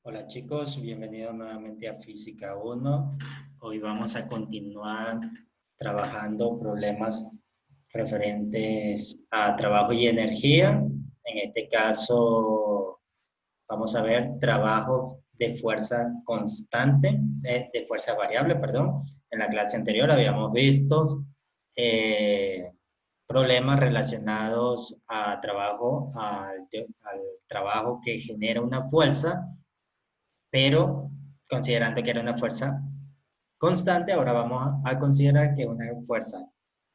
Hola chicos, bienvenidos nuevamente a Física 1. Hoy vamos a continuar trabajando problemas referentes a trabajo y energía. En este caso vamos a ver trabajos de fuerza constante, de fuerza variable, perdón. En la clase anterior habíamos visto eh, problemas relacionados a trabajo, al trabajo que genera una fuerza, pero considerando que era una fuerza constante, ahora vamos a considerar que es una fuerza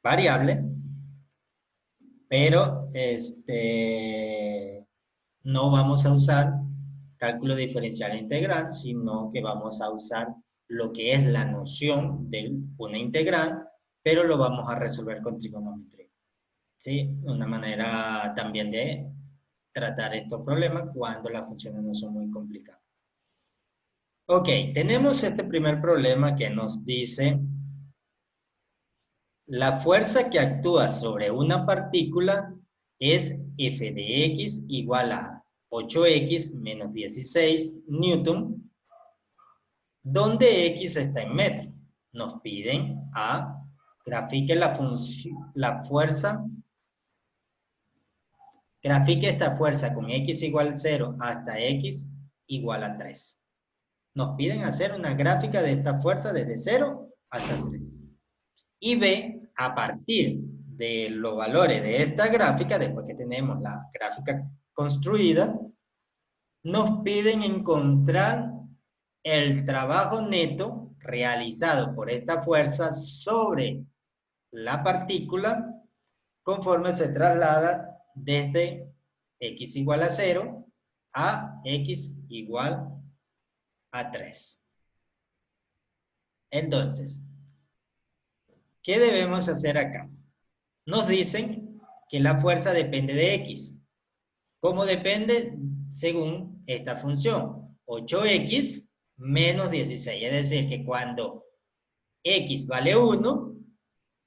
variable, pero no vamos a usar cálculo diferencial integral, sino que vamos a usar lo que es la noción de una integral, pero lo vamos a resolver con trigonometría. ¿Sí? Una manera también de tratar estos problemas cuando las funciones no son muy complicadas. Ok, tenemos este primer problema que nos dice la fuerza que actúa sobre una partícula es f de x igual a 8x menos 16 newton, donde x está en metro. Nos piden a grafique la fuerza, grafique esta fuerza con x igual a 0 hasta x igual a 3. Nos piden hacer una gráfica de esta fuerza desde 0 hasta 3. Y B, a partir de los valores de esta gráfica, después que tenemos la gráfica construida, nos piden encontrar el trabajo neto realizado por esta fuerza sobre la partícula conforme se traslada desde x igual a 0 a x igual a 3. Entonces, ¿qué debemos hacer acá? Nos dicen que la fuerza depende de x. ¿Cómo depende? Según esta función, 8x menos 16. Es decir, que cuando x vale 1,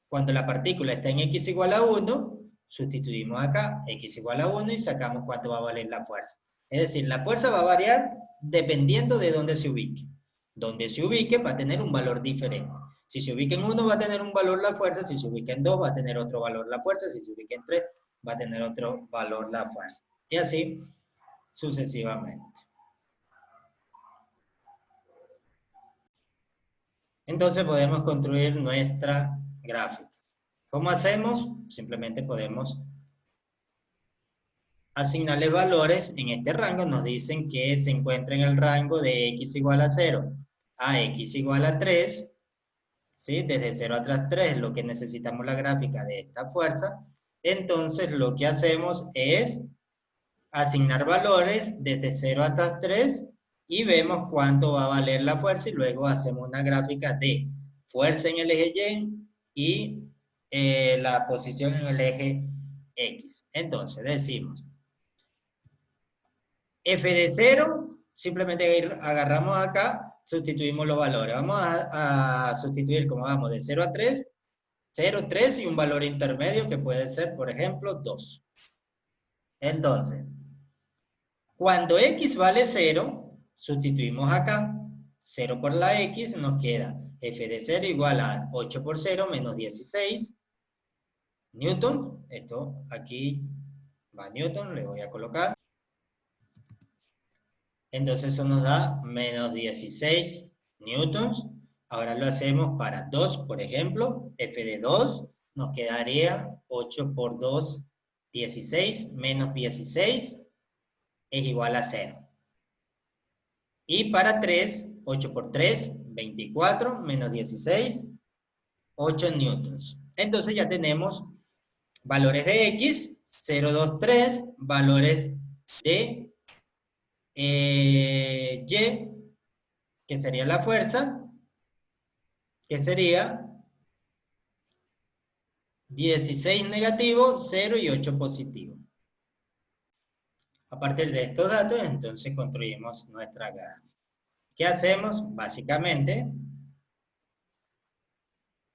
cuando la partícula está en x igual a 1, sustituimos acá x igual a 1 y sacamos cuánto va a valer la fuerza. Es decir, la fuerza va a variar dependiendo de dónde se ubique. Donde se ubique va a tener un valor diferente. Si se ubica en 1 va a tener un valor la fuerza, si se ubica en 2 va a tener otro valor la fuerza, si se ubica en 3 va a tener otro valor la fuerza. Y así sucesivamente. Entonces podemos construir nuestra gráfica. ¿Cómo hacemos? Simplemente podemos asignarle valores en este rango. Nos dicen que se encuentra en el rango de x igual a 0 a x igual a 3. ¿Sí? Desde 0 hasta 3 es lo que necesitamos la gráfica de esta fuerza. Entonces lo que hacemos es asignar valores desde 0 hasta 3 y vemos cuánto va a valer la fuerza y luego hacemos una gráfica de fuerza en el eje Y y la posición en el eje X. Entonces decimos f de 0, simplemente agarramos acá, sustituimos los valores. Vamos a sustituir, como vamos, de 0 a 3, 0, 3 y un valor intermedio que puede ser, por ejemplo, 2. Entonces, cuando x vale 0, sustituimos acá. 0 por la x nos queda f de 0 igual a 8 por 0 menos 16 newton. Esto aquí va newton, le voy a colocar. Entonces eso nos da menos 16 newtons. Ahora lo hacemos para 2, por ejemplo. F de 2 nos quedaría 8 por 2, 16, menos 16 es igual a 0. Y para 3, 8 por 3, 24, menos 16, 8 newtons. Entonces ya tenemos valores de x, 0, 2, 3, valores de y, que sería la fuerza, que sería 16 negativo, 0 y 8 positivo. A partir de estos datos, entonces construimos nuestra gráfica. ¿Qué hacemos? Básicamente,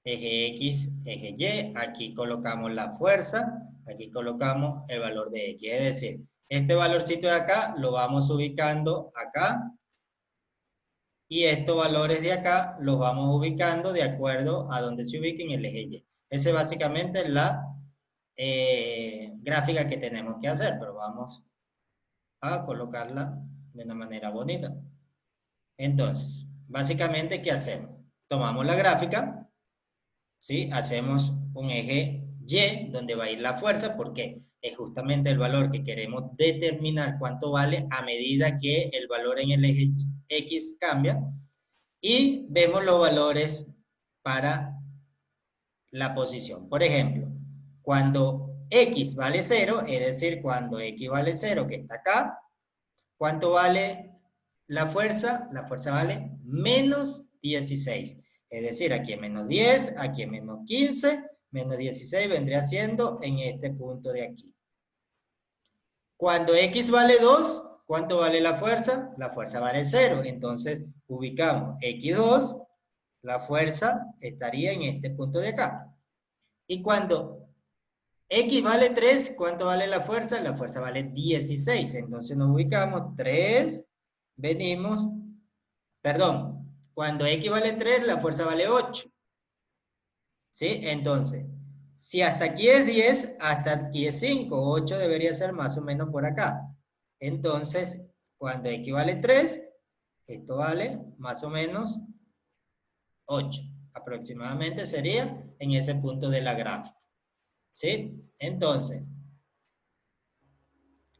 eje X, eje Y, aquí colocamos la fuerza, aquí colocamos el valor de X. Es decir, este valorcito de acá lo vamos ubicando acá Y estos valores de acá los vamos ubicando de acuerdo a donde se ubique en el eje Y. Esa es básicamente la gráfica que tenemos que hacer, pero vamos a colocarla de una manera bonita. Entonces, básicamente, ¿qué hacemos? Tomamos la gráfica, ¿sí? Hacemos un eje Y donde va a ir la fuerza, porque es justamente el valor que queremos determinar cuánto vale a medida que el valor en el eje X cambia. Y vemos los valores para la posición. Por ejemplo, cuando X vale 0, es decir, cuando X vale 0, que está acá, ¿cuánto vale la fuerza? La fuerza vale menos 16. Es decir, aquí es menos 10, aquí es menos 15, menos 16 vendría siendo en este punto de aquí. Cuando X vale 2, ¿cuánto vale la fuerza? La fuerza vale 0. Entonces, ubicamos X2, la fuerza estaría en este punto de acá. Y cuando X vale 3, ¿cuánto vale la fuerza? La fuerza vale 16. Entonces nos ubicamos 3, venimos, perdón, cuando X vale 3, la fuerza vale 8. ¿Sí? Entonces, si hasta aquí es 10, hasta aquí es 5, 8 debería ser más o menos por acá. Entonces, cuando X vale 3, esto vale más o menos 8. Aproximadamente sería en ese punto de la gráfica. ¿Sí? Entonces,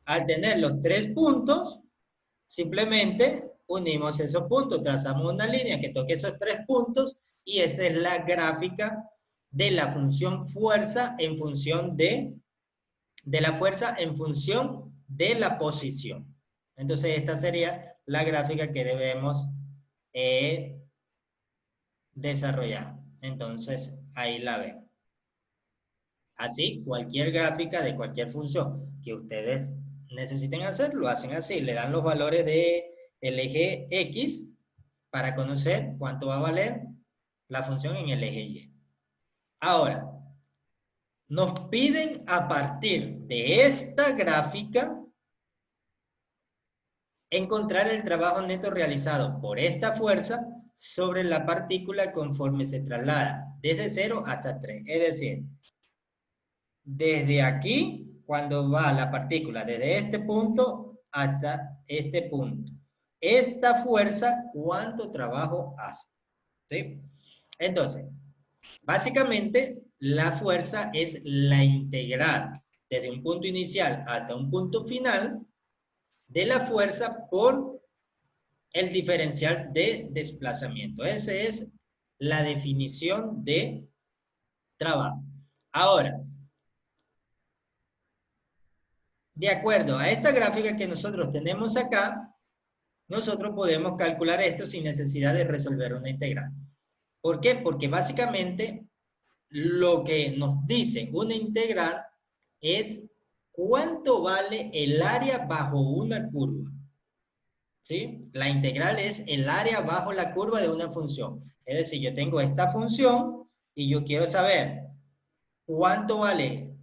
al tener los 3 puntos, simplemente unimos esos puntos, trazamos una línea que toque esos 3 puntos y esa es la gráfica de la función fuerza en función de la fuerza en función de la posición. Entonces esta sería la gráfica que debemos desarrollar. Entonces ahí la ven. Así, cualquier gráfica de cualquier función que ustedes necesiten hacer, lo hacen así. Le dan los valores del eje X para conocer cuánto va a valer la función en el eje Y. Ahora, nos piden a partir de esta gráfica encontrar el trabajo neto realizado por esta fuerza sobre la partícula conforme se traslada desde 0 hasta 3. Es decir, desde aquí, cuando va la partícula, desde este punto hasta este punto. Esta fuerza, ¿cuánto trabajo hace? ¿Sí? Entonces, básicamente, la fuerza es la integral desde un punto inicial hasta un punto final de la fuerza por el diferencial de desplazamiento. Esa es la definición de trabajo. Ahora, de acuerdo a esta gráfica que nosotros tenemos acá, nosotros podemos calcular esto sin necesidad de resolver una integral. ¿Por qué? Porque básicamente lo que nos dice una integral es cuánto vale el área bajo una curva. ¿Sí? La integral es el área bajo la curva de una función. Es decir, yo tengo esta función y yo quiero saber cuánto vale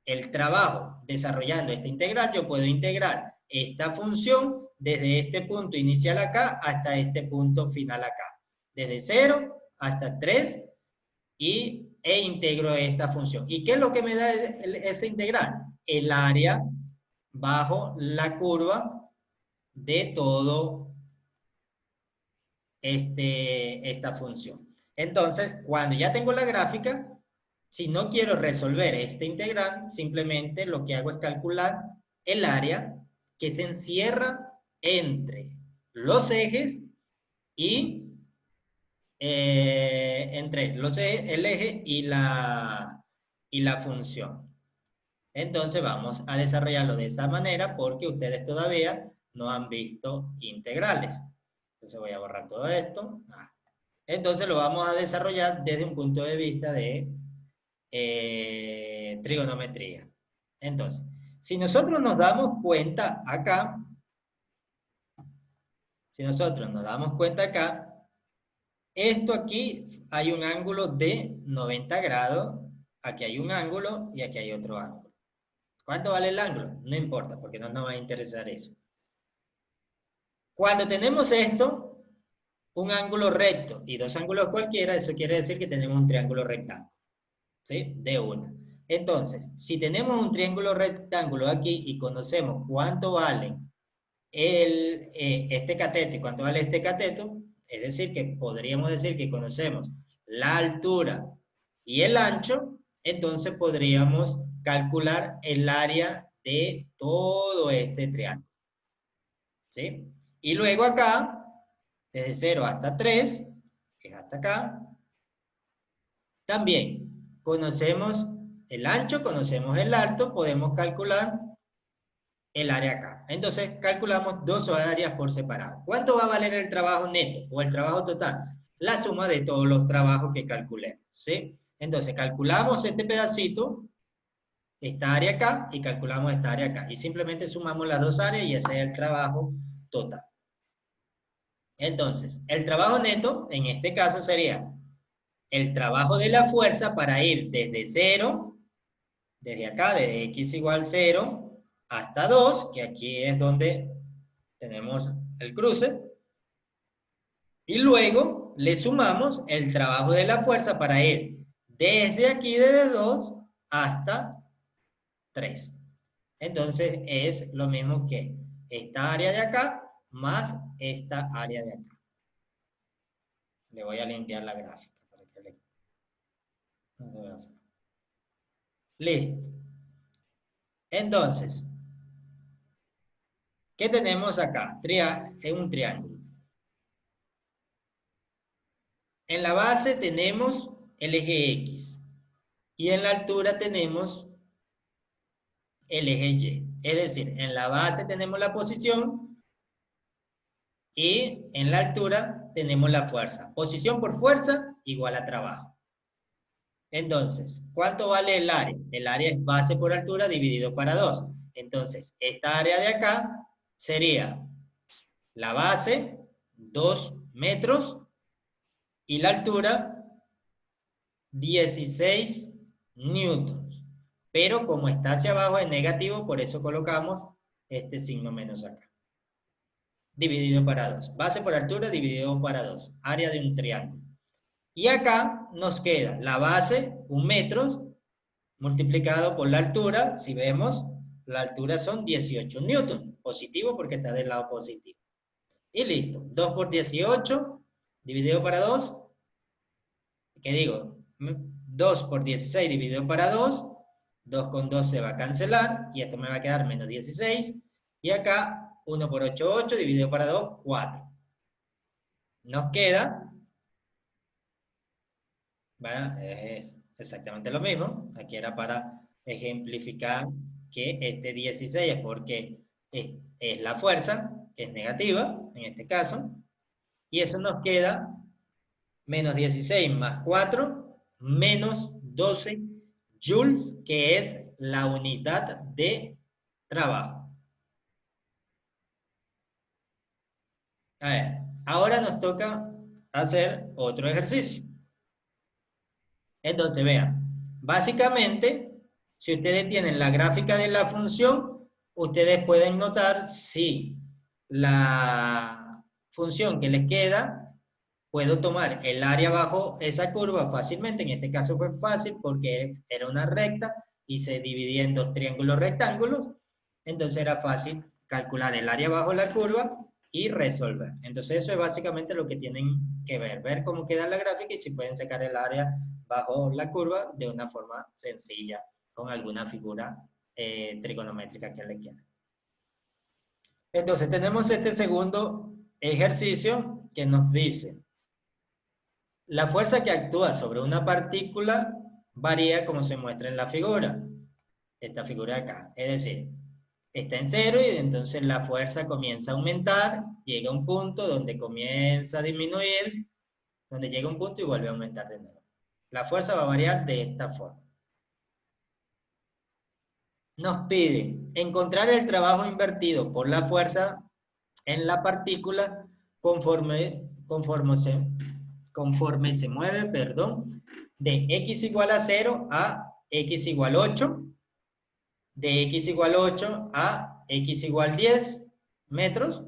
el trabajo desarrollando esta integral. Yo puedo integrar esta función desde este punto inicial acá hasta este punto final acá. Desde 0 hasta 3 e integro esta función. ¿Y qué es lo que me da esa integral? El área bajo la curva de todo esta función. Entonces, cuando ya tengo la gráfica, si no quiero resolver esta integral, simplemente lo que hago es calcular el área que se encierra entre los ejes y entre el eje y la función. Entonces vamos a desarrollarlo de esa manera porque ustedes todavía no han visto integrales. Entonces voy a borrar todo esto. Entonces lo vamos a desarrollar desde un punto de vista de trigonometría. Entonces, si nosotros nos damos cuenta acá, esto aquí hay un ángulo de 90 grados, aquí hay un ángulo y aquí hay otro ángulo. ¿Cuánto vale el ángulo? No importa, porque no nos va a interesar eso. Cuando tenemos esto, un ángulo recto y dos ángulos cualquiera, eso quiere decir que tenemos un triángulo rectángulo, ¿sí? De una. Entonces, si tenemos un triángulo rectángulo aquí y conocemos cuánto vale este cateto y cuánto vale este cateto, es decir, que podríamos decir que conocemos la altura y el ancho, entonces podríamos calcular el área de todo este triángulo, ¿sí? Y luego acá, desde 0 hasta 3, que es hasta acá, también conocemos el ancho, conocemos el alto, podemos calcular el área acá. Entonces calculamos dos áreas por separado. ¿Cuánto va a valer el trabajo neto o el trabajo total? La suma de todos los trabajos que calculemos, ¿sí? Entonces calculamos este pedacito, esta área acá, y calculamos esta área acá. Y simplemente sumamos las dos áreas y ese es el trabajo total. Entonces, el trabajo neto, en este caso, sería el trabajo de la fuerza para ir desde 0, desde acá, desde x igual 0, hasta 2, que aquí es donde tenemos el cruce, y luego le sumamos el trabajo de la fuerza para ir desde aquí, desde 2, hasta 3. Entonces es lo mismo que esta área de acá más esta área de acá. Le voy a limpiar la gráfica para que no se vea feo. Listo. Entonces, ¿qué tenemos acá? En un triángulo. En la base tenemos el eje X y en la altura tenemos el eje Y. Es decir, en la base tenemos la posición y en la altura tenemos la fuerza. Posición por fuerza igual a trabajo. Entonces, ¿cuánto vale el área? El área es base por altura dividido para 2. Entonces, esta área de acá sería la base, 2 metros, y la altura, 16 newtons. Pero como está hacia abajo es negativo, por eso colocamos este signo menos acá. Dividido para 2. Base por altura dividido para 2. Área de un triángulo. Y acá nos queda la base, 1 metro, multiplicado por la altura. Si vemos, la altura son 18 newtons. Positivo porque está del lado positivo. Y listo. 2 por 18 dividido para 2. ¿Qué digo? 2 por 16 dividido para 2. 2 con 2 se va a cancelar. Y esto me va a quedar menos 16. Y acá 1 por 8, 8. Dividido para 2, 4. Nos queda... ¿verdad? Es exactamente lo mismo. Aquí era para ejemplificar que este 16 es porque es la fuerza, que es negativa, en este caso. Y eso nos queda menos 16 más 4, menos 12 joules, que es la unidad de trabajo. A ver, ahora nos toca hacer otro ejercicio. Entonces, vean, básicamente, si ustedes tienen la gráfica de la función, ustedes pueden notar si la función que les queda, puedo tomar el área bajo esa curva fácilmente. En este caso fue fácil porque era una recta y se dividía en dos triángulos rectángulos. Entonces era fácil calcular el área bajo la curva y resolver. Entonces eso es básicamente lo que tienen que ver cómo queda la gráfica y si pueden sacar el área bajo la curva de una forma sencilla con alguna figura trigonométrica que le quiera. Entonces tenemos este segundo ejercicio que nos dice: la fuerza que actúa sobre una partícula varía como se muestra en la figura. Esta figura de acá. Es decir, está en 0 y entonces la fuerza comienza a aumentar, llega a un punto donde comienza a disminuir, donde llega a un punto y vuelve a aumentar de nuevo. La fuerza va a variar de esta forma. Nos pide encontrar el trabajo invertido por la fuerza en la partícula conforme se mueve, de x igual a 0 a x igual 8, de x igual 8 a x igual 10 metros,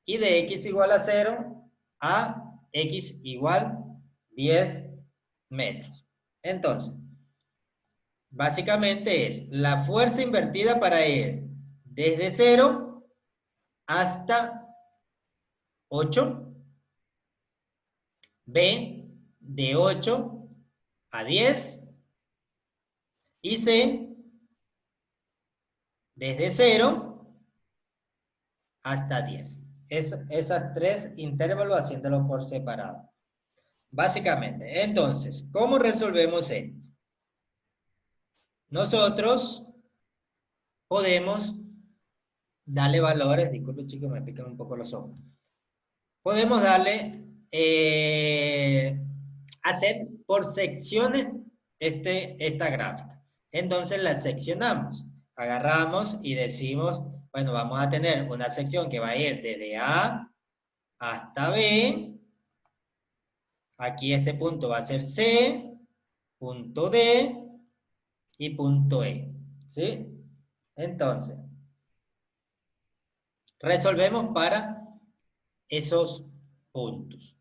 y de x igual a 0 a X igual 10 metros. Entonces, básicamente es la fuerza invertida para ir desde 0 hasta 8, B de 8 a 10 y C desde 0 hasta 10. Esas tres intervalos haciéndolo por separado. Básicamente, entonces, ¿cómo resolvemos esto? Nosotros podemos darle valores, disculpen chicos, me pican un poco los ojos. Podemos darle, hacer por secciones esta gráfica. Entonces la seccionamos, agarramos y decimos, bueno, vamos a tener una sección que va a ir desde A hasta B. Aquí este punto va a ser C, punto D y punto E. ¿Sí? Entonces, resolvemos para esos puntos.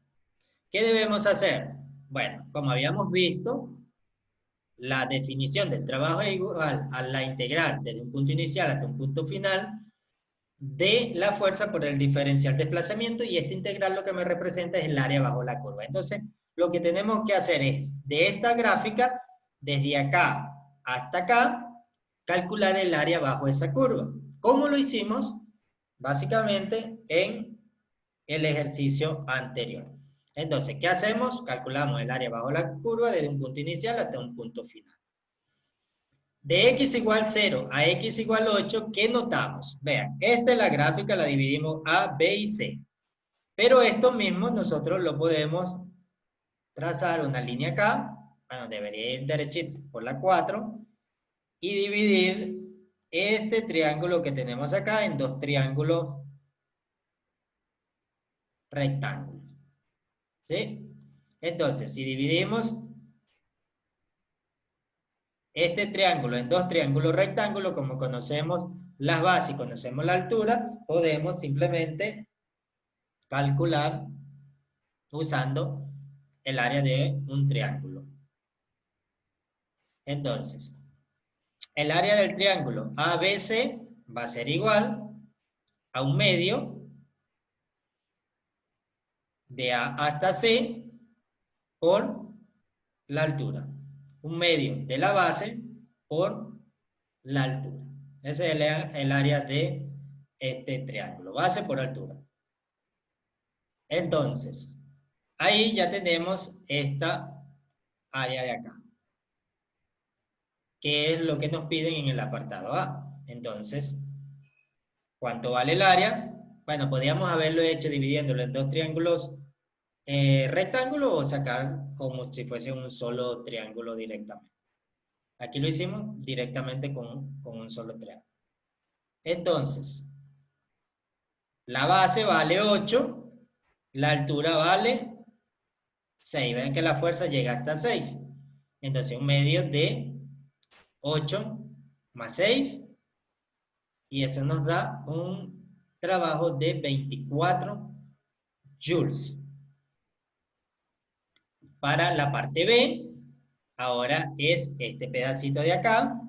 ¿Qué debemos hacer? Bueno, como habíamos visto, la definición del trabajo es igual a la integral desde un punto inicial hasta un punto final de la fuerza por el diferencial de desplazamiento, y esta integral lo que me representa es el área bajo la curva. Entonces, lo que tenemos que hacer es, de esta gráfica, desde acá hasta acá, calcular el área bajo esa curva. ¿Cómo lo hicimos? Básicamente en el ejercicio anterior. Entonces, ¿qué hacemos? Calculamos el área bajo la curva desde un punto inicial hasta un punto final. De x igual 0 a x igual 8, ¿qué notamos? Vean, esta es la gráfica, la dividimos A, B y C. Pero esto mismo nosotros lo podemos trazar una línea acá, bueno, debería ir derechito por la 4, y dividir este triángulo que tenemos acá en dos triángulos rectángulos. ¿Sí? Entonces, si dividimos este triángulo en dos triángulos rectángulos, como conocemos las bases y conocemos la altura, podemos simplemente calcular usando el área de un triángulo. Entonces, el área del triángulo ABC va a ser igual a un medio de A hasta C por la altura. Un medio de la base por la altura. Ese es el área de este triángulo, base por altura. Entonces, ahí ya tenemos esta área de acá, que es lo que nos piden en el apartado A. Entonces, ¿cuánto vale el área? Bueno, podríamos haberlo hecho dividiéndolo en dos triángulos rectángulos o sacar como si fuese un solo triángulo directamente. Aquí lo hicimos directamente con un solo triángulo. Entonces, la base vale 8, la altura vale 6. Ven que la fuerza llega hasta 6. Entonces, un medio de 8 más 6. Y eso nos da un trabajo de 24 joules. Para la parte B, ahora es este pedacito de acá,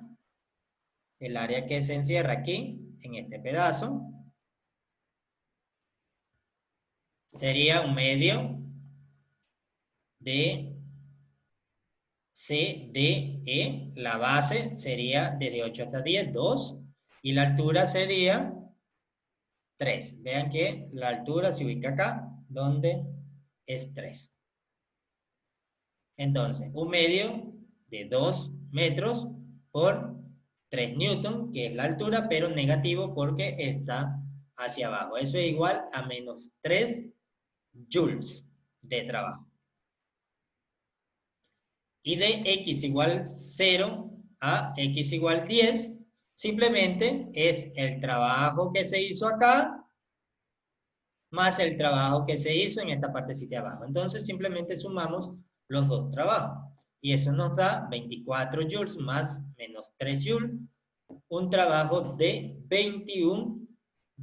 el área que se encierra aquí, en este pedazo, sería un medio de C, D, E. La base sería desde 8 hasta 10, 2. Y la altura sería 3. Vean que la altura se ubica acá, donde es 3. Entonces, un medio de 2 metros por 3 newton, que es la altura, pero negativo porque está hacia abajo. Eso es igual a menos 3 joules de trabajo. Y de x igual 0 a x igual 10, simplemente es el trabajo que se hizo acá más el trabajo que se hizo en esta partecita de abajo. Entonces simplemente sumamos los dos trabajos. Y eso nos da 24 joules más menos 3 joules, un trabajo de 21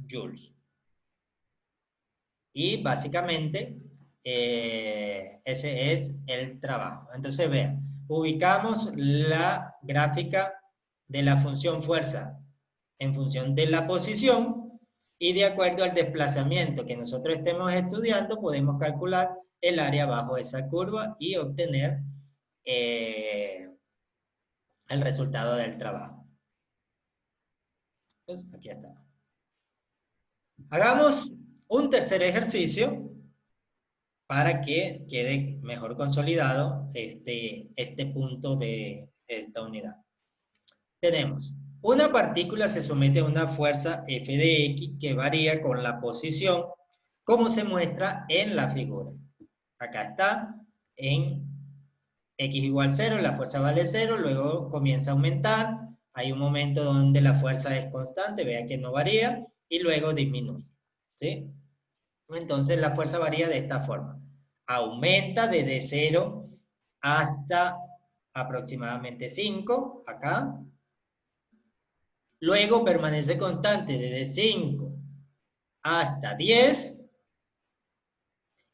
joules. Y básicamente ese es el trabajo. Entonces, vean, ubicamos la gráfica de la función fuerza en función de la posición y de acuerdo al desplazamiento que nosotros estemos estudiando, podemos calcular el área bajo esa curva y obtener el resultado del trabajo. Entonces, aquí está. Hagamos un tercer ejercicio para que quede mejor consolidado este punto de esta unidad. Tenemos, una partícula se somete a una fuerza F de X que varía con la posición, como se muestra en la figura. Acá está, en X igual 0, la fuerza vale 0, luego comienza a aumentar, hay un momento donde la fuerza es constante, vea que no varía, y luego disminuye, ¿sí? Entonces la fuerza varía de esta forma. Aumenta desde 0 hasta aproximadamente 5, acá. Luego permanece constante desde 5 hasta 10.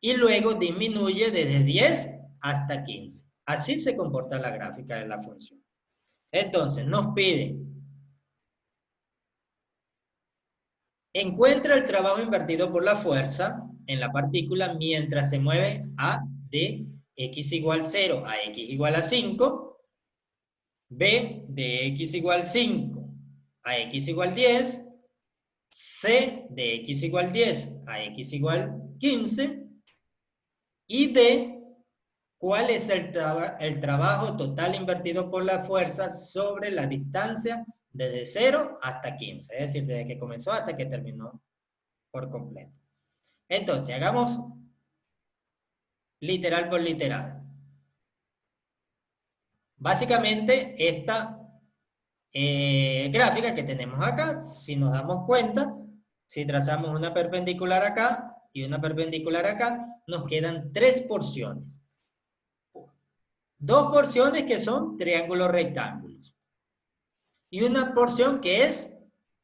Y luego disminuye desde 10 hasta 15. Así se comporta la gráfica de la función. Entonces nos pide, encuentra el trabajo invertido por la fuerza en la partícula mientras se mueve de x igual 0 a x igual a 5, b de x igual 5 a x igual 10, c de x igual 10 a x igual 15, y d, ¿cuál es el trabajo total invertido por la fuerza sobre la distancia desde 0 hasta 15? Es decir, desde que comenzó hasta que terminó por completo. Entonces, hagamos literal por literal. Básicamente, esta gráfica que tenemos acá, si nos damos cuenta, si trazamos una perpendicular acá y una perpendicular acá, nos quedan 3 porciones. 2 porciones que son triángulos rectángulos. Y una porción que es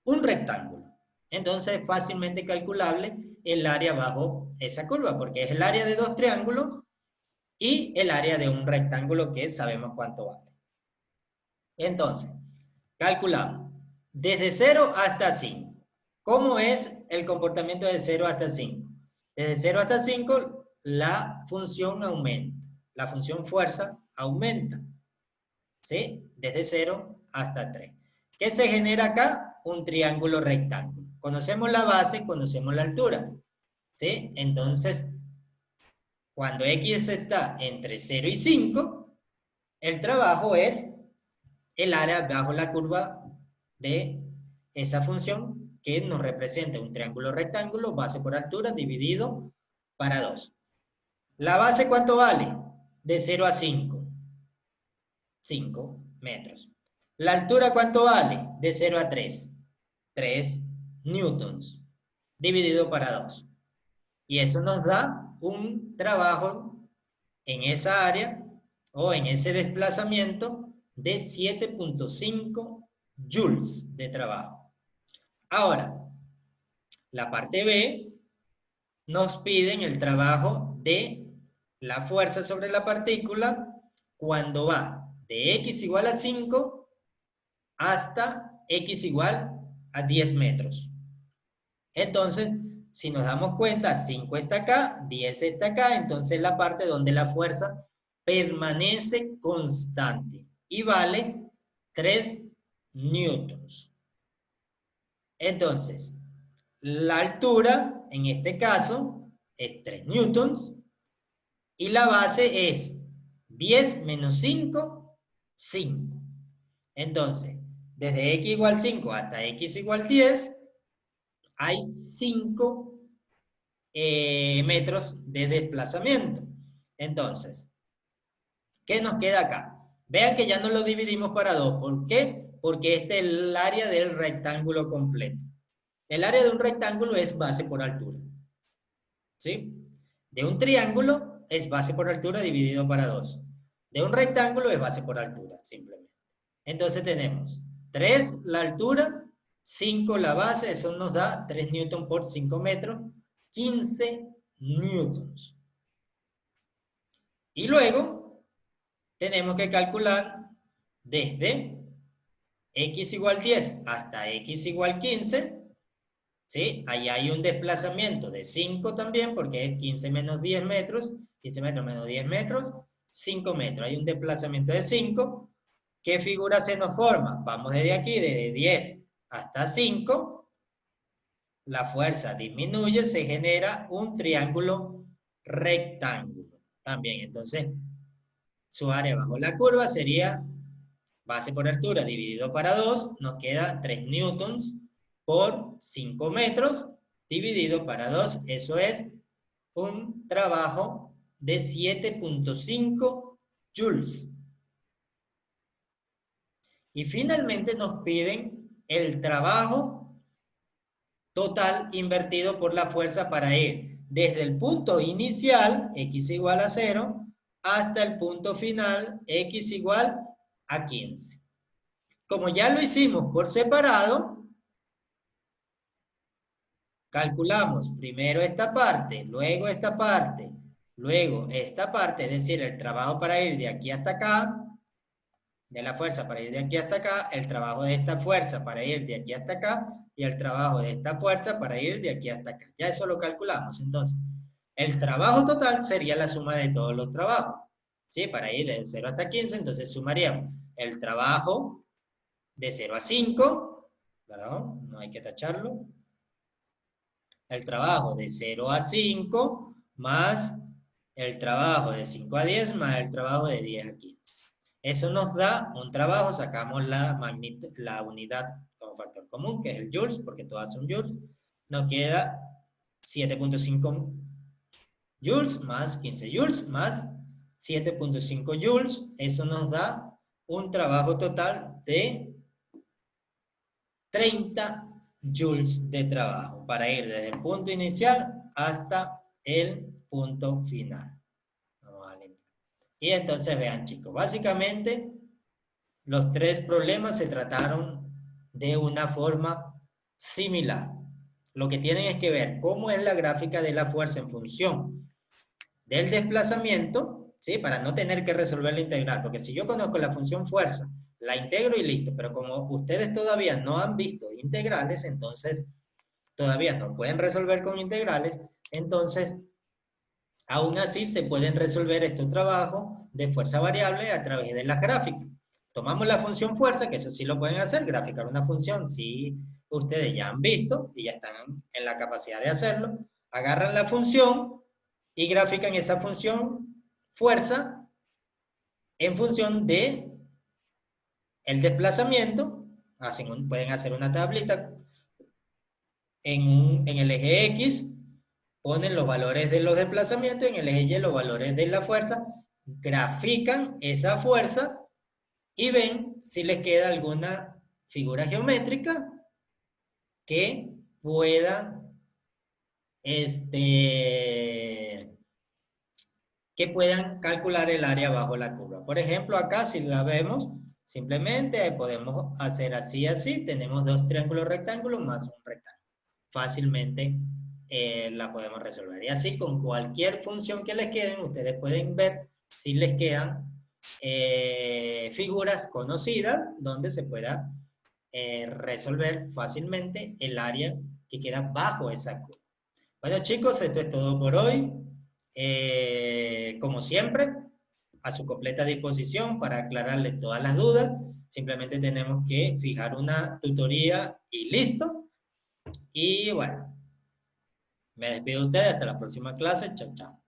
un rectángulo. Entonces es fácilmente calculable el área bajo esa curva, porque es el área de 2 triángulos y el área de un rectángulo que sabemos cuánto vale. Entonces, calculamos desde 0 hasta 5. ¿Cómo es el comportamiento de 0 hasta 5? Desde 0 hasta 5 la función aumenta, la función fuerza aumenta, ¿sí? Desde 0 hasta 3. ¿Qué se genera acá? Un triángulo rectángulo. Conocemos la base, conocemos la altura, ¿sí? Entonces, cuando X está entre 0 y 5, el trabajo es el área bajo la curva de esa función que nos representa un triángulo rectángulo, base por altura, dividido para 2. ¿La base cuánto vale? De 0 a 5. 5 metros. ¿La altura cuánto vale? De 0 a 3. 3 newtons. Dividido para 2. Y eso nos da un trabajo en esa área o en ese desplazamiento de 7.5 joules de trabajo. Ahora, la parte B nos piden el trabajo de la fuerza sobre la partícula cuando va de x igual a 5 hasta x igual a 10 metros. Entonces, si nos damos cuenta, 5 está acá, 10 está acá, entonces la parte donde la fuerza permanece constante y vale 3 newtons. Entonces, la altura, en este caso, es 3 newtons y la base es 10 menos 5, 5. Entonces, desde x igual 5 hasta x igual 10, hay 5 metros de desplazamiento. Entonces, ¿qué nos queda acá? Vean que ya no lo dividimos para 2. ¿Por qué? Porque este es el área del rectángulo completo. El área de un rectángulo es base por altura. ¿Sí? De un triángulo es base por altura dividido para 2. De un rectángulo es base por altura, simplemente. Entonces tenemos 3 la altura, 5 la base, eso nos da 3 newtons por 5 metros, 15 newtons. Y luego tenemos que calcular desde x igual 10 hasta x igual 15, ¿sí? Ahí hay un desplazamiento de 5 también, porque es 15 menos 10 metros, 15 metros menos 10 metros, 5 metros. Hay un desplazamiento de 5. ¿Qué figura se nos forma? Vamos desde aquí, desde 10 hasta 5. La fuerza disminuye, se genera un triángulo rectángulo. También, entonces, su área bajo la curva sería base por altura dividido para 2, nos queda 3 newtons por 5 metros, dividido para 2, eso es un trabajo de 7.5 joules. Y finalmente nos piden el trabajo total invertido por la fuerza para ir desde el punto inicial, x igual a 0, hasta el punto final, x igual a 15. Como ya lo hicimos por separado, calculamos primero esta parte, luego esta parte, luego esta parte, es decir, el trabajo para ir de aquí hasta acá, de la fuerza para ir de aquí hasta acá, el trabajo de esta fuerza para ir de aquí hasta acá, y el trabajo de esta fuerza para ir de aquí hasta acá. Ya eso lo calculamos. Entonces, el trabajo total sería la suma de todos los trabajos. ¿Sí? Para ir de 0 hasta 15, entonces sumaríamos el trabajo de 0 a 5, ¿verdad? No hay que tacharlo. El trabajo de 0 a 5 más el trabajo de 5 a 10 más el trabajo de 10 a 15. Eso nos da un trabajo, sacamos la unidad como factor común, que es el joules, porque todas son joules. Nos queda 7.5 joules más 15 joules más 7.5 joules. Eso nos da un trabajo total de 30 joules de trabajo para ir desde el punto inicial hasta el punto final. Vamos a limpiar. Y entonces vean, chicos, básicamente los tres problemas se trataron de una forma similar. Lo que tienen es que ver cómo es la gráfica de la fuerza en función del desplazamiento, ¿sí? Para no tener que resolver la integral, porque si yo conozco la función fuerza, la integro y listo, pero como ustedes todavía no han visto integrales, entonces todavía no pueden resolver con integrales, entonces aún así se pueden resolver estos trabajos de fuerza variable a través de las gráficas. Tomamos la función fuerza, que eso sí lo pueden hacer, graficar una función, si ustedes ya han visto y ya están en la capacidad de hacerlo, agarran la función y grafican esa función fuerza en función de el desplazamiento. Pueden hacer una tablita en el eje X, ponen los valores de los desplazamientos, en el eje Y los valores de la fuerza, grafican esa fuerza y ven si les queda alguna figura geométrica que pueda que puedan calcular el área bajo la curva. Por ejemplo, acá si la vemos, simplemente podemos hacer así, así, tenemos dos triángulos rectángulos más un rectángulo. Fácilmente la podemos resolver. Y así con cualquier función que les queden, ustedes pueden ver si les quedan figuras conocidas donde se pueda resolver fácilmente el área que queda bajo esa curva. Bueno, chicos, esto es todo por hoy. Como siempre, a su completa disposición para aclararles todas las dudas. Simplemente tenemos que fijar una tutoría y listo. Y bueno, me despido de ustedes hasta la próxima clase. Chao, chao.